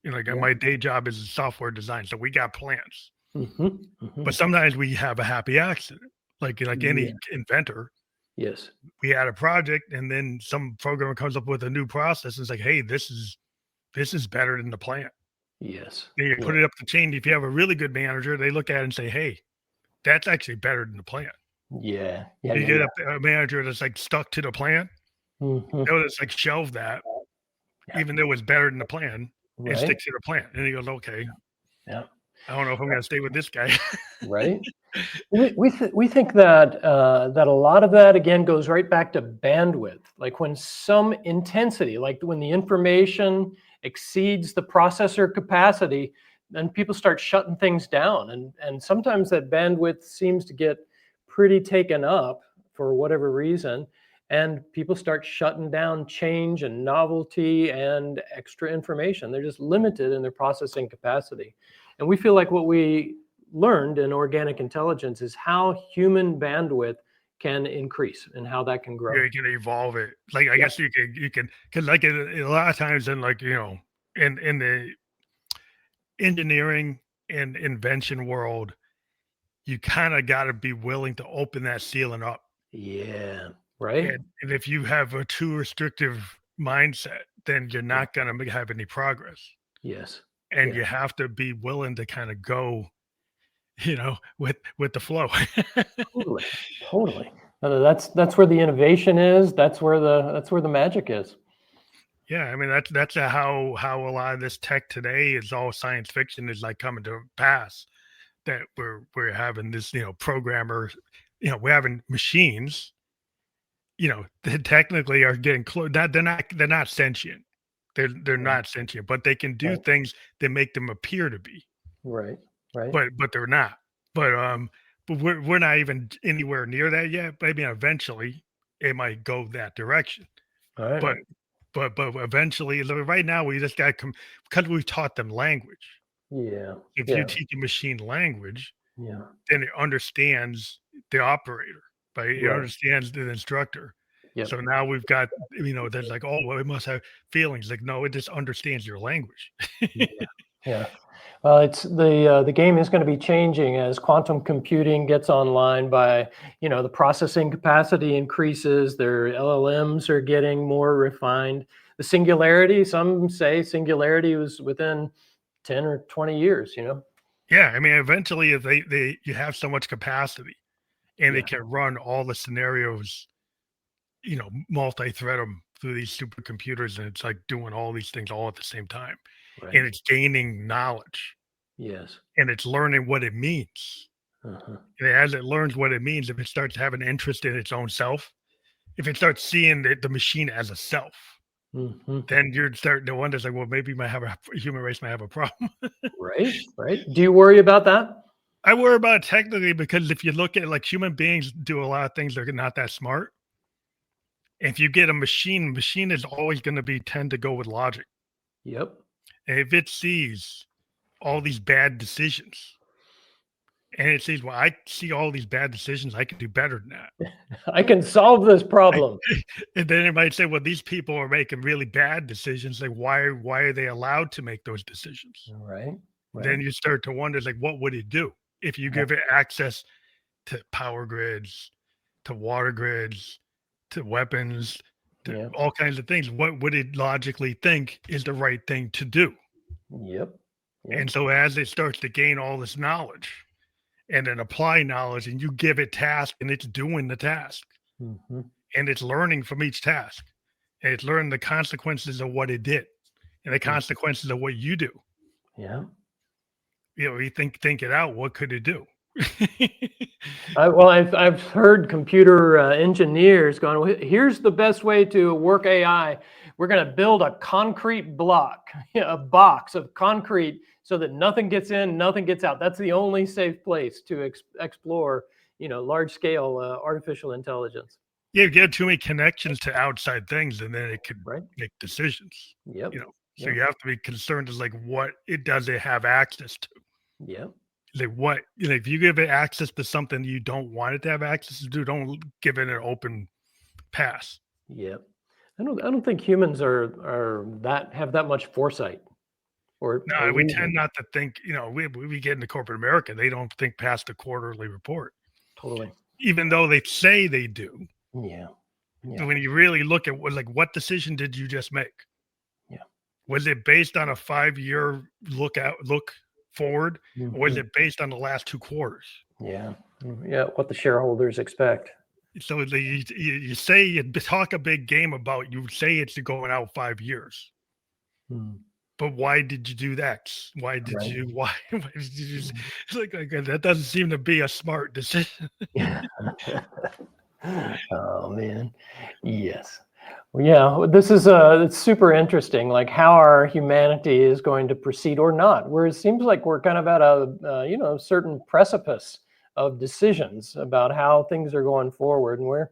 Like Yep. my day job is software design, so we got plans. Mm-hmm. But sometimes we have a happy accident. Like Yeah. any inventor, Yes. we had a project and then some programmer comes up with a new process and it's like, hey, this is better than the plan. Yes. And you Yeah. put it up the chain. If you have a really good manager, they look at it and say, hey, that's actually better than the plan. Yeah. Yeah. You Yeah. get Yeah. a manager that's like stuck to the plan, Mm-hmm. they'll just like shelve that, Yeah. even though it's better than the plan, and Right. stick to the plan. And he goes, okay, Yeah. I don't know if I'm going to stay with this guy. Right. We think that that a lot of that again goes right back to bandwidth. Like when some intensity, like when the information exceeds the processor capacity, then people start shutting things down, and sometimes that bandwidth seems to get pretty taken up for whatever reason, and people start shutting down change and novelty and extra information. They're just limited in their processing capacity, and we feel like what we learned in organic intelligence is how human bandwidth can increase and how that can grow. You can evolve it. Like, I Yep. guess you can, because like a lot of times in like, in the engineering and invention world, you kind of got to be willing to open that ceiling up. Yeah. Right. And if you have a too restrictive mindset, then you're Yeah. not going to have any progress. Yes. And Yeah. you have to be willing to kind of go, with the flow. Totally. Totally. That's where the innovation is. That's where the magic is. Yeah, I mean that's how a lot of this tech today is all science fiction is like coming to pass. That we're having this, programmers, we're having machines, that technically are getting close. They're not sentient. They're Right. not sentient, but they can do Right. things that make them appear to be. Right. Right. But they're not. But we're not even anywhere near that yet. But I mean, eventually it might go that direction. All right. But but eventually, right now we just got because we taught them language. Yeah. If you Yeah. teach a machine language, Yeah. then it understands the operator, right? It Right. understands the instructor. Yep. So now we've got, there's like, oh, well, it must have feelings. Like, no, it just understands your language. Yeah. Yeah. Well, it's the game is going to be changing as quantum computing gets online. By the processing capacity increases, their LLMs are getting more refined. The singularity, some say singularity was within 10 or 20 years. Yeah, I mean, eventually, if you have so much capacity and they Yeah. can run all the scenarios, multi-thread them through these supercomputers, and it's like doing all these things all at the same time, Right. and it's gaining knowledge Yes. and it's learning what it means. Uh-huh. And as it learns what it means, if it starts having interest in its own self, if it starts seeing the machine as a self, Hmm. then you're starting to wonder, it's like, well, maybe human race might have a problem. Right. Right. Do you worry about that? I worry about it technically because if you look at like human beings do a lot of things, they're not that smart. If you get a machine is always going to tend to go with logic. Yep. And if it sees all these bad decisions and it sees, well, I see all these bad decisions, I can do better than that. I can solve this I, problem. and then it might say, well, these people are making really bad decisions. Like, why are they allowed to make those decisions? Right. Right. Then you start to wonder, like, what would it do if you give it access to power grids, to water grids, to weapons, to Yeah. all kinds of things? What would it logically think is the right thing to do? Yep. Yep. And so as it starts to gain all this knowledge and then apply knowledge and you give it task and it's doing the task Hmm. and it's learning from each task and it's learning the consequences of what it did and the consequences of what you do. Yeah. You think it out. What could it do? Well, I've heard computer engineers going, "Well, here's the best way to work AI. We're going to build a concrete block, a box of concrete, so that nothing gets in, nothing gets out. That's the only safe place to explore, large scale artificial intelligence." You get too many connections to outside things, and then it could Right. make decisions. Yep. So Yep. you have to be concerned as like what it does it have access to. Yep. Like if you give it access to something you don't want it to have access to, don't give it an open pass. Yeah. I don't think humans have that much foresight or No, we tend reason. not to think, we get into corporate America, they don't think past the quarterly report, Totally. even though they say they do. Yeah. But Yeah. when you really look at what decision did you just make? Yeah. Was it based on a 5-year look forward, or was Mhm. it based on the last 2 quarters? Yeah. Yeah. What the shareholders expect. So you say you talk a big game about you say it's going out 5 years, Mm. but why did you do that? Why did Right. you why did you just it's like that doesn't seem to be a smart decision. Yeah. Oh man. Yes. Well, yeah. This is it's super interesting. Like how our humanity is going to proceed or not. Where it seems like we're kind of at a certain precipice of decisions about how things are going forward, and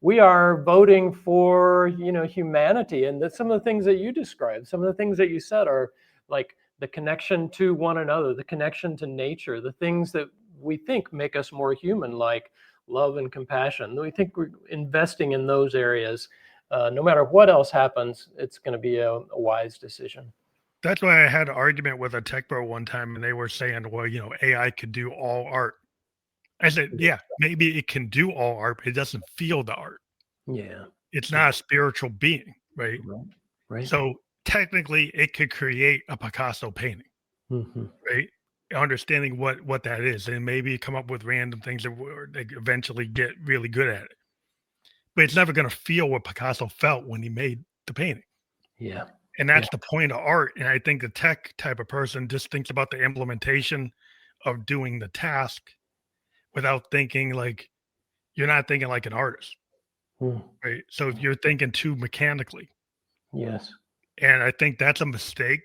we are voting for humanity. And that some of the things that you described, some of the things that you said are like the connection to one another, the connection to nature, the things that we think make us more human, like love and compassion. We think we're investing in those areas. No matter what else happens, it's going to be a wise decision. That's why I had an argument with a tech bro one time, and they were saying, "Well, AI could do all art." I said, "Yeah, maybe it can do all art, but it doesn't feel the art. Yeah. It's not a spiritual being, right?" Right. Right. So technically, it could create a Picasso painting, Hmm. right? Understanding what that is, and maybe come up with random things that they eventually get really good at it. But it's never going to feel what Picasso felt when he made the painting. Yeah. And Yeah. that's the point of art. And I think the tech type of person just thinks about the implementation of doing the task without thinking like you're not thinking like an artist, Mm. right? So you're thinking too mechanically. Yes. And I think that's a mistake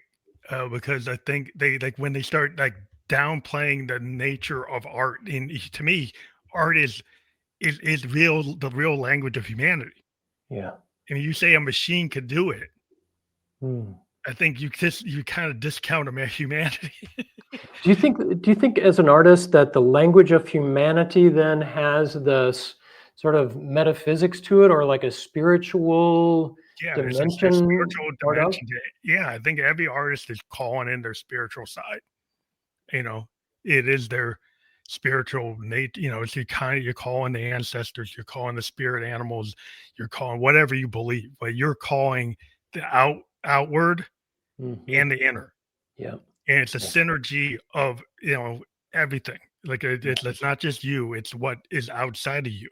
because I think they like when they start like downplaying the nature of art. And to me, art is the real language of humanity. Yeah. And you say a machine could do it. Mm. I think you kind of discount humanity. Do you think as an artist that the language of humanity then has this sort of metaphysics to it, or like a spiritual Yeah, there's a dimension spiritual part of? dimension to it. Yeah, I think every artist is calling in their spiritual side. You know, it is their spiritual nature. It's you're calling the ancestors, you're calling the spirit animals, you're calling whatever you believe, but you're calling the outward Hmm. and the inner. Yeah. And it's a Yeah. synergy of everything. Like Yeah. it's not just you, it's what is outside of you.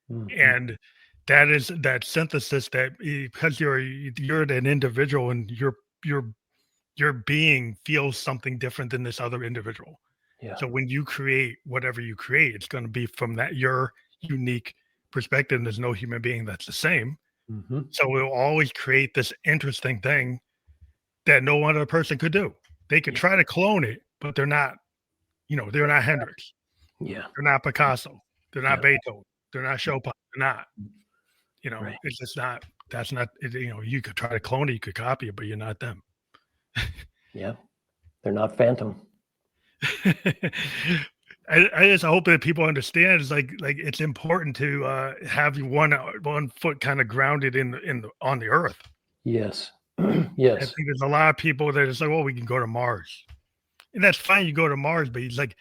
Hmm. And that is that synthesis that because you're an individual and your being feels something different than this other individual. Yeah. So when you create whatever you create, it's going to be from that your unique perspective. There's no human being that's the same. Hmm. So we'll always create this interesting thing that no other person could do. They could Yeah. try to clone it, but they're not Hendrix. Yeah. They're not Picasso. They're not Yeah. Beethoven. They're not Chopin. They're not. Right. It's just not. That's not. You could try to clone it, you could copy it, but you're not them. Yeah. They're not phantom. I just hope that people understand it's like it's important to have you one foot kind of grounded on the earth. Yes. I Yes. think there's a lot of people that is like, well, we can go to Mars, and that's fine. You go to Mars, but it's like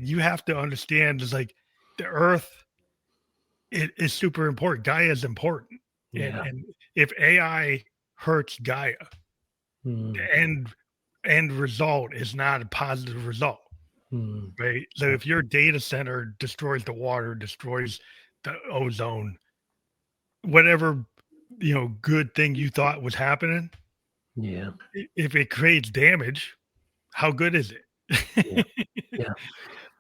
you have to understand is like the Earth is super important. Gaia is important, and Yeah. if AI hurts Gaia, Mm. the end result is not a positive result. Mm. Right. So if your data center destroys the water, destroys the ozone, whatever, good thing you thought was happening, Yeah. if it creates damage, how good is Yeah. it? Yeah.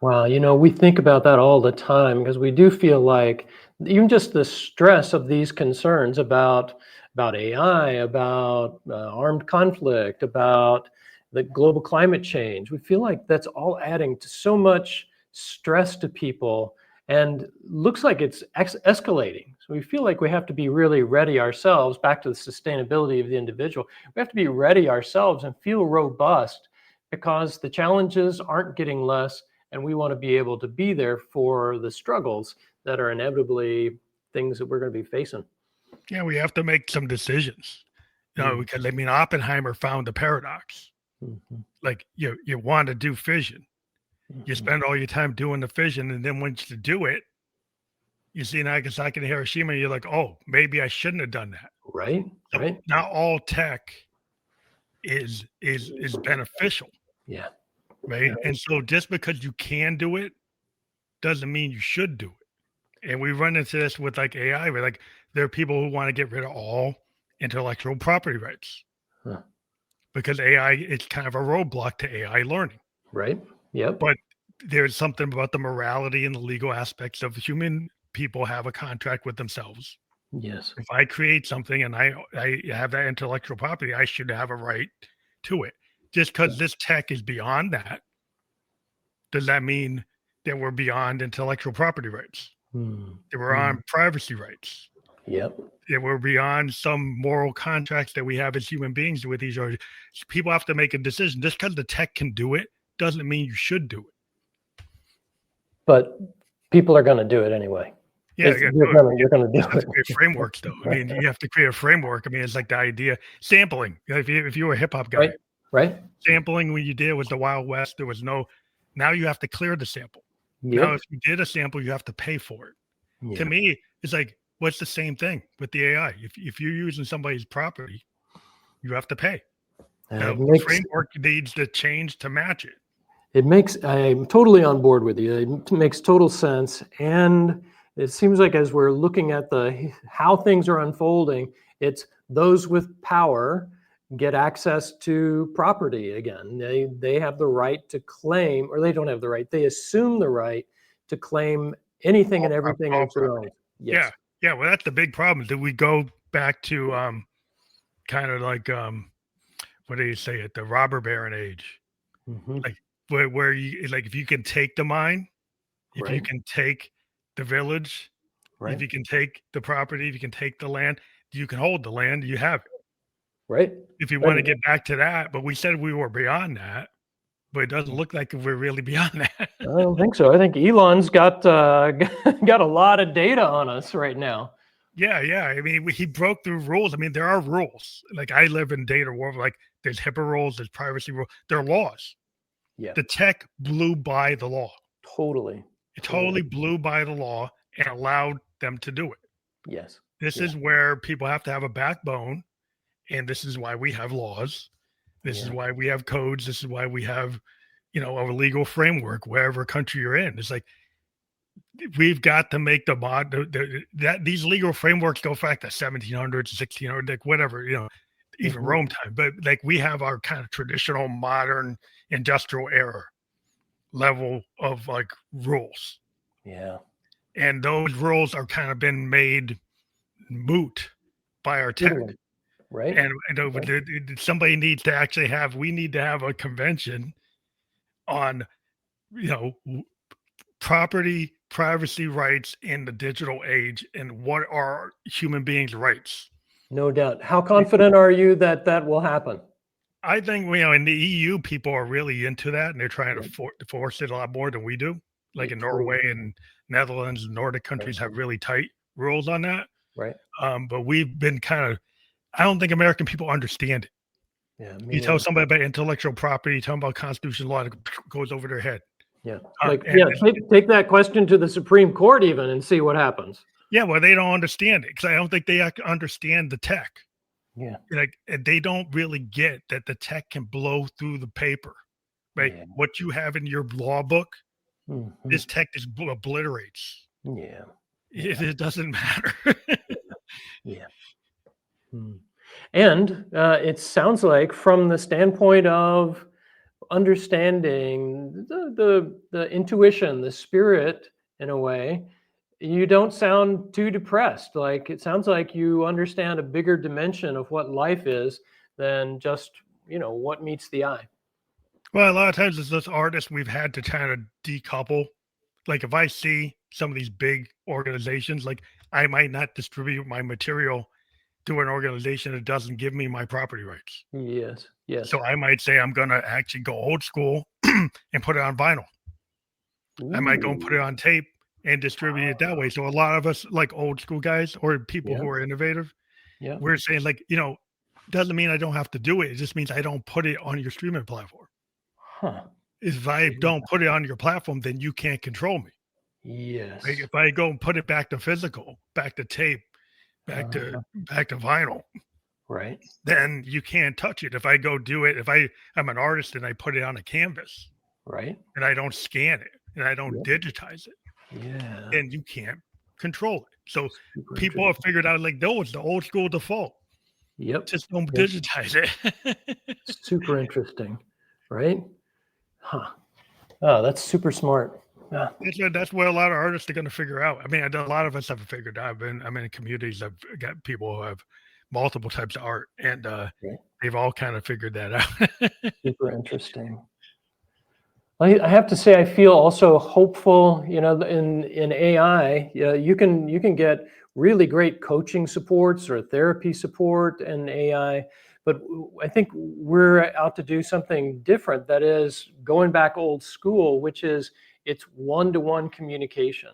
Wow, we think about that all the time because we do feel like even just the stress of these concerns about AI, about armed conflict, about the global climate change, we feel like that's all adding to so much stress to people and looks like it's escalating. So we feel like we have to be really ready ourselves, back to the sustainability of the individual. We have to be ready ourselves and feel robust because the challenges aren't getting less, and we want to be able to be there for the struggles that are inevitably things that we're going to be facing. Yeah, we have to make some decisions. Because I mean, Oppenheimer found the paradox. Mm-hmm. Like you want to do fission, you spend all your time doing the fission, and then once you do it, you see Nagasaki and Hiroshima, and you're like, oh, maybe I shouldn't have done that. Right. So Right. not all tech is beneficial. Yeah. Right. Yeah. And so just because you can do it doesn't mean you should do it. And we run into this with like AI, where like there are people who want to get rid of all intellectual property rights because AI is kind of a roadblock to AI learning. Right. Yep. But there's something about the morality and the legal aspects of human people have a contract with themselves. Yes. If I create something and I have that intellectual property, I should have a right to it. Just because this tech is beyond that, does that mean that we're beyond intellectual property rights? That we're on privacy rights? Yep. That we're beyond some moral contracts that we have as human beings with each other? People have to make a decision. Just because the tech can do it doesn't mean you should do it. But people are going to do it anyway. Yeah, you're going to do it. Create frameworks, though. I mean, you have to create a framework. I mean, it's like the idea sampling. If you were a hip hop guy, right? Sampling when you did was the Wild West. There was no. Now you have to clear the sample. Yep. Now, if you did a sample, you have to pay for it. Yeah. To me, it's like what's the same thing with the AI? If you're using somebody's property, you have to pay. The framework needs to change to match it. I'm totally on board with you. It makes total sense. And it seems like as we're looking at how things are unfolding, it's those with power get access to property again. They have the right to claim, or they don't have the right. They assume the right to claim anything and everything that's their own. Yes. Yeah. Well, that's the big problem. Did we go back to kind of like what do you say it? The robber baron age, like where you like if you can take the mine, if you can take the village, if you can take the property, if you can take the land, you can hold the land, you have it. Right. If you want to get back to that, but we said we were beyond that, but it doesn't look like we're really beyond that. I don't think so. I think Elon's got got a lot of data on us right now. Yeah. I mean, he broke through rules. I mean, there are rules. Like I live in data world. Like there's HIPAA rules, there's privacy rules, there are laws. Yeah. The tech blew by the law. Totally. It totally blew by the law and allowed them to do it. Yes. This is where people have to have a backbone. And this is why we have laws. This is why we have codes. This is why we have, a legal framework wherever country you're in. It's like we've got to make that these legal frameworks go back to 1700s, 1600s, like whatever, even Rome time. But like we have our kind of traditional modern industrial era level of like rules. Yeah. And those rules are kind of been made moot by our tech. Right. And somebody needs to actually we need to have a convention on, property, privacy rights in the digital age and what are human beings' rights. No doubt. How confident are you that will happen? I think, in the EU, people are really into that and they're trying to force it a lot more than we do. Like in Norway and Netherlands and Nordic countries have really tight rules on that. Right. But we've been I don't think American people understand it. Yeah, you tell somebody about intellectual property, tell them about constitutional law, it goes over their head. Yeah, take that question to the Supreme Court even and see what happens. Yeah, well, they don't understand it because I don't think they understand the tech. Yeah, like they don't really get that the tech can blow through the paper, right? Yeah. What you have in your law book, this tech just obliterates. Yeah, it doesn't matter. Yeah. And it sounds like from the standpoint of understanding the intuition, the spirit, in a way, you don't sound too depressed. Like it sounds like you understand a bigger dimension of what life is than just, what meets the eye. Well, a lot of times as those artists, we've had to kind of decouple. Like if I see some of these big organizations, like I might not distribute my material to an organization that doesn't give me my property rights. Yes. So I might say I'm going to actually go old school and put it on vinyl. Ooh. I might go and put it on tape and distribute it that way. So a lot of us, like old school guys or people Yeah. who are innovative, Yeah. we're saying like, doesn't mean I don't have to do it. It just means I don't put it on your streaming platform. Huh. If I don't put it on your platform, then you can't control me. Yes. Like if I go and put it back to physical, back to tape, back Uh-huh. to vinyl, Right. then you can't touch it. If I go do it, if I'm an artist and I put it on a canvas Right. and I don't scan it and I don't Yep. digitize it, Yeah. then you can't control it. So Super people have interesting. figured out like, no, it's the old school default. Yep. Just don't Yep. digitize it. Super interesting. Right? Huh. Oh, that's super smart. Yeah. That's what a lot of artists are going to figure out. I mean, a lot of us haven't figured out. I'm in communities. I've got people who have multiple types of art, and Right. they've all kind of figured that out. Super interesting. I have to say, I feel also hopeful. In AI, you can get really great coaching supports or therapy support in AI, but I think we're out to do something different. That is going back old school, which is it's one-to-one communication.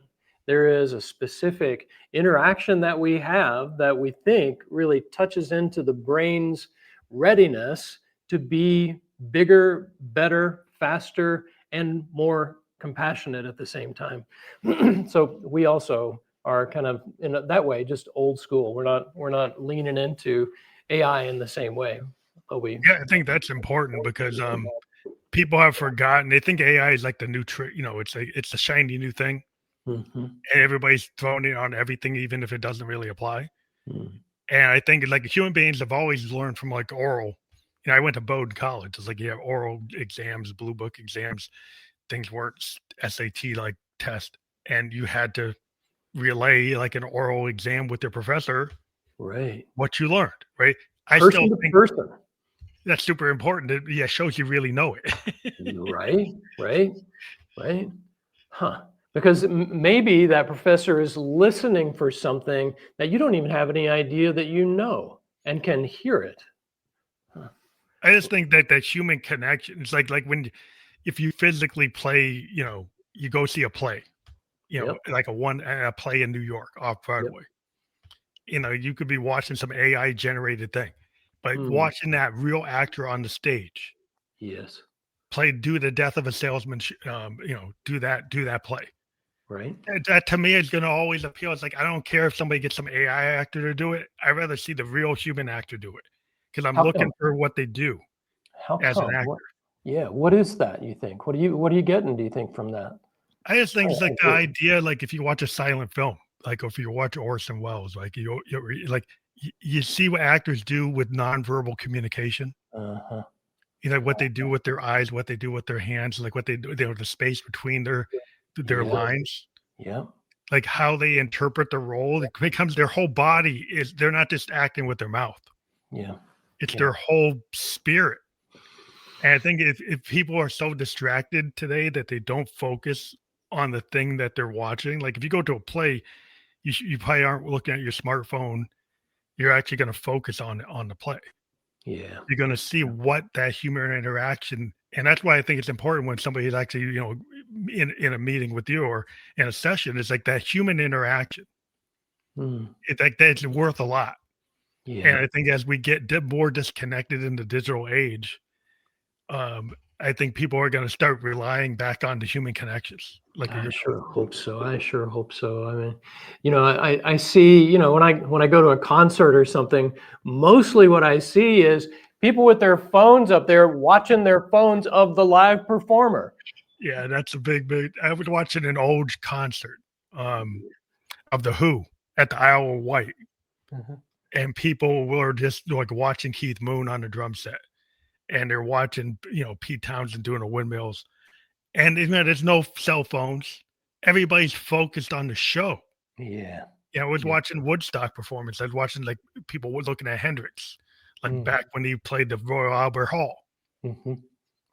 There is a specific interaction that we have that we think really touches into the brain's readiness to be bigger, better, faster, and more compassionate at the same time. So we also are kind of in that way just old school. We're not leaning into AI in the same way. But Yeah, I think that's important because people have forgotten. They think AI is like the new trick. It's a shiny new thing, Mhm. and everybody's throwing it on everything, even if it doesn't really apply. Mm. And I think like human beings have always learned from like oral. I went to Bowdoin College. It's like you have oral exams, blue book exams. Things weren't SAT like test, and you had to relay like an oral exam with your professor Right. what you learned. Right. I still Person to think person. that's super important. It shows you really know it. Right. Right. Right. Huh. Because maybe that professor is listening for something that you don't even have any idea that you know and can hear it. Huh. I just think that human connection is like when if you physically play, you go see a play, Yep. like a play in New York off Yep. Broadway. You could be watching some AI generated thing, but Mm. watching that real actor on the stage Yes. do the death of a salesman, do that play. Right. That to me is going to always appeal. It's like, I don't care if somebody gets some AI actor to do it. I'd rather see the real human actor do it because I'm How looking come? for what they do How as an come? actor. What? Yeah. What is that? You think? What are you getting? Do you think from that? I just think it's I like the agree. idea, like if you watch a silent film, like if you watch Orson Welles, like like you see what actors do with nonverbal communication. Uh-huh. What they do with their eyes, what they do with their hands, like what they do, the space between their Yeah. lines, Yeah. like how they interpret the role. It becomes their whole body is they're not just acting with their mouth. Yeah. It's Yeah. their whole spirit. And I think if people are so distracted today that they don't focus on the thing that they're watching, like if you go to a play, you probably aren't looking at your smartphone. You're actually going to focus on the play. Yeah. You're going to see what that human interaction, and that's why I think it's important when somebody is actually, in a meeting with you or in a session, is like that human interaction. Mm. It's like that's worth a lot. And Yeah. I think as we get more disconnected in the digital age, I think people are going to start relying back on the human connections. Like I you're, sure hope so. I sure hope so. I mean, I see, when I go to a concert or something, mostly what I see is people with their phones up there watching their phones of the live performer. yeah, that's a big. I was watching an old concert of the Who at the Isle of Wight, Mhm. and people were just like watching Keith Moon on the drum set, and they're watching Pete Townsend doing the windmills, and there's no cell phones. Everybody's focused on the show. Yeah. I was Yeah. watching Woodstock performance. I was watching like people were looking at Hendrix, like Mm. back when he played the Royal Albert Hall, Mhm.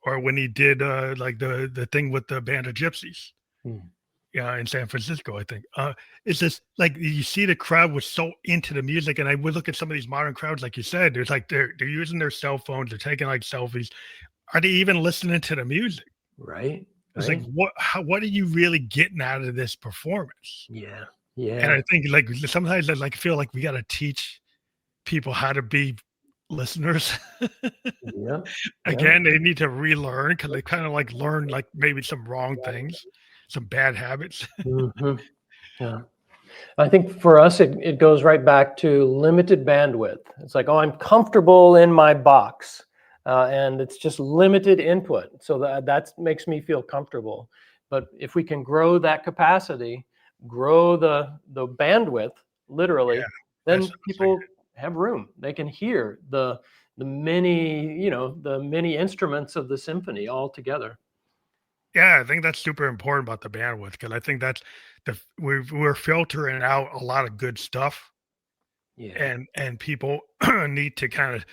or when he did like the thing with the band of gypsies. Mm. Yeah, in San Francisco, I think. It's just like you see the crowd was so into the music, and I would look at some of these modern crowds, like you said, there's like they're using their cell phones, they're taking like selfies. Are they even listening to the music? Right. It's like, Right. what are you really getting out of this performance? Yeah. And Yeah. I think like sometimes I like feel like we got to teach people how to be listeners. Yeah. Yeah. Again, they need to relearn because they kind of like learn like maybe some wrong things, some bad habits. Hmm. Yeah. I think for us, it goes right back to limited bandwidth. It's like, oh, I'm comfortable in my box, and it's just limited input. So that makes me feel comfortable. But if we can grow that capacity, grow the bandwidth, Yeah, literally, that's then people have room. They can hear the many instruments of the symphony all together. yeah. I think that's super important about the bandwidth because I think that's we're filtering out a lot of good stuff, Yeah. and people need to kind of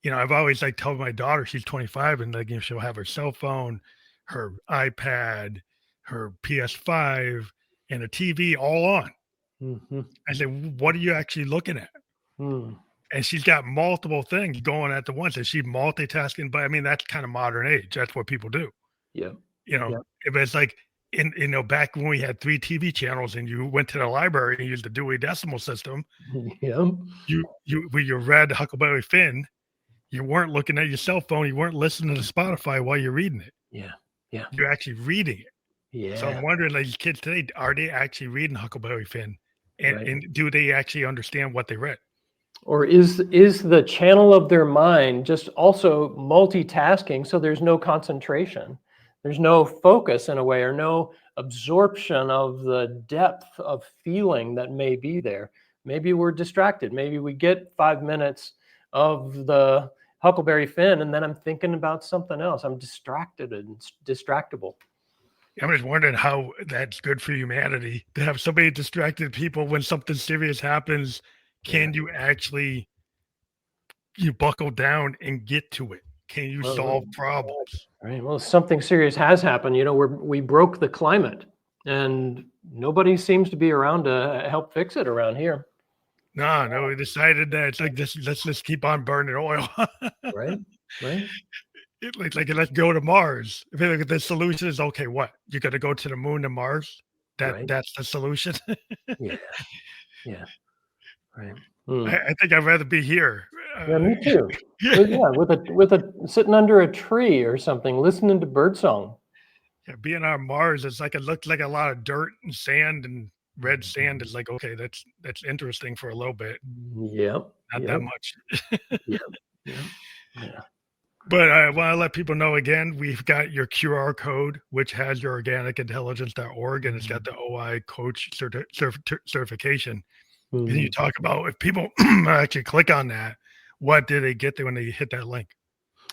I've always like told my daughter, she's 25, and like she'll have her cell phone, her iPad, her PS5, and a TV all on. Hmm. I said, "What are you actually looking at?" Mm. And she's got multiple things going at the once, and she's multitasking. But I mean, that's kind of modern age. That's what people do. Yeah. Yeah. If it's like back when we had 3 TV channels, and you went to the library and used the Dewey Decimal System, Yeah. you when you read Huckleberry Finn, you weren't looking at your cell phone, you weren't listening to Spotify while you're reading it. Yeah. Yeah. You're actually reading it. So Yeah. I'm wondering, like, these kids today, are they actually reading Huckleberry Finn? And Right. and do they actually understand what they read? Or is the channel of their mind just also multitasking so there's no concentration? There's no focus in a way or no absorption of the depth of feeling that may be there. Maybe we're distracted. Maybe we get 5 minutes of the Huckleberry Finn and then I'm thinking about something else. I'm distracted and distractible. I'm just wondering how that's good for humanity to have so many distracted people when something serious happens. Yeah. Can you actually you buckle down and get to it? Can you Well, solve problems? right. Well, something serious has happened. We broke the climate, and nobody seems to be around to help fix it around here. No, no, we decided that it's like this. Let's just keep on burning oil. Right. Right. It's like let's go to Mars. If you look at the solution is okay, what you're gonna go to the moon to Mars? Right. That's the solution. Yeah. Yeah. Right. I think I'd rather be here. Yeah. Uh, Me too. yeah, Yeah. With a sitting under a tree or something, listening to birdsong. yeah, being on Mars, it's like it looked like a lot of dirt and sand and red sand. Is like okay, that's interesting for a little bit, Yep. not that Yep. much. Yep. Yep. Yeah. But I want to let people know again, we've got your QR code, which has your organicintelligence.org, and it's got the OI coach certification. And you Mhm. talk about if people actually click on that, what do they get there when they hit that link?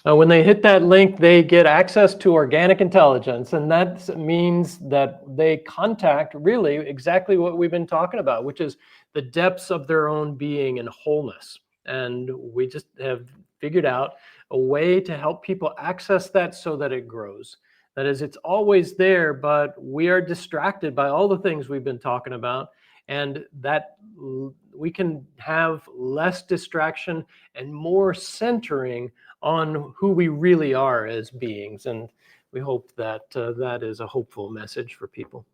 When they hit that link, they get access to organic intelligence, and that means that they contact really exactly what we've been talking about, which is the depths of their own being and wholeness. And we just have figured out a way to help people access that so that it grows. That is, it's always there, but we are distracted by all the things we've been talking about, and that we can have less distraction and more centering on who we really are as beings. And we hope that that is a hopeful message for people.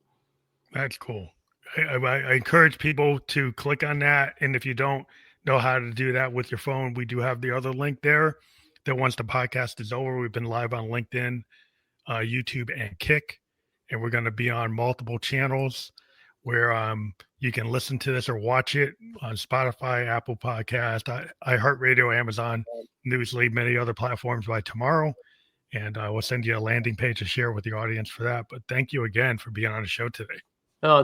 That's cool. I encourage people to click on that. And if you don't know how to do that with your phone, we do have the other link there that once the podcast is over, we've been live on LinkedIn, YouTube, and Kick. And we're going to be on multiple channels where you can listen to this or watch it on Spotify, Apple Podcast, iHeartRadio, Amazon, Newsly, many other platforms by tomorrow. And we'll send you a landing page to share with the audience for that. But thank you again for being on the show today.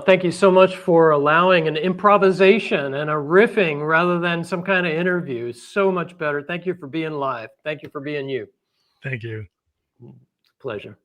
Thank you so much for allowing an improvisation and a riffing rather than some kind of interview. So much better. Thank you for being live. Thank you for being you. Thank you. Pleasure.